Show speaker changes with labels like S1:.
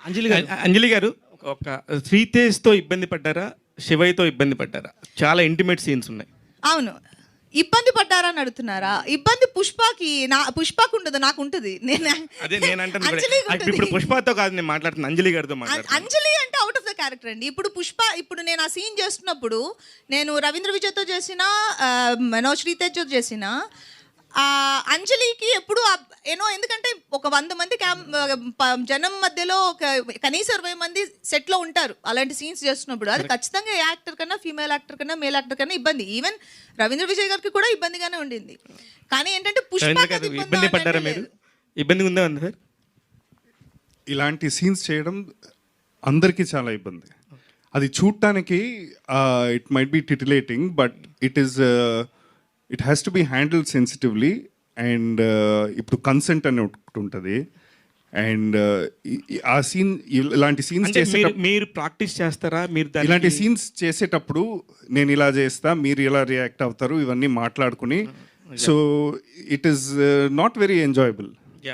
S1: అంజలి గారు ఒక శ్రీతేజ్తో ఇబ్బంది పడ్డారా, శివయ్యతో ఇబ్బంది పడ్డారా? చాలా ఇంటిమేట్ సీన్స్ ఉన్నాయి.
S2: అవును, ఇబ్బంది పడ్డారా అని అడుగుతున్నారా? ఇబ్బంది పుష్పకు ఉండదు, నాకు ఉంటుంది.
S1: అదే నేను అంటాను. ఇప్పుడు పుష్పతో కాదు నేను మాట్లాడుతున్నా, అంజలి గారితో మాట్లాడుతున్నా.
S2: అంజలి అంటే అవుట్ ఆఫ్ ద క్యారెక్టర్ అండి. ఇప్పుడు నేను ఆ సీన్ చేస్తున్నప్పుడు నేను రవీంద్ర విజయ్తో చేసిన, మనోజ్ శ్రీతేజ్తో చేసిన, అంజలికి ఎప్పుడు ఎందుకంటే ఒక 100 మంది జనం మధ్యలో ఒక కనీసం 20 మంది సెట్లో ఉంటారు అలాంటి సీన్స్ చేస్తున్నప్పుడు. అది ఖచ్చితంగా ఏ యాక్టర్ కన్నా, ఫీమేల్ యాక్టర్ కన్నా, మేల్ యాక్టర్ కన్నా ఇబ్బంది. ఈవెన్ రవీంద్ర విజయ్ గారికి కూడా ఇబ్బందిగానే ఉండింది. కానీ ఏంటంటే
S1: ఇబ్బంది పడ్డారా మీరు? ఇబ్బంది ఉందా సార్?
S3: ఇలాంటి సీన్స్ చేయడం అందరికీ చాలా ఇబ్బంది. అది చూడటానికి it might be titillating, but it has to be handled sensitively. And ఇప్పుడు కన్సెంట్ అని ఒకటి ఉంటుంది. అండ్ ఆ సీన్, ఇలాంటి సీన్స్
S1: మీరు ప్రాక్టీస్ చేస్తారా? మీరు
S3: ఇలాంటి సీన్స్ చేసేటప్పుడు నేను ఇలా చేస్తా, మీరు ఇలా రియాక్ట్ అవుతారు, ఇవన్నీ మాట్లాడుకుని. So it is not very enjoyable.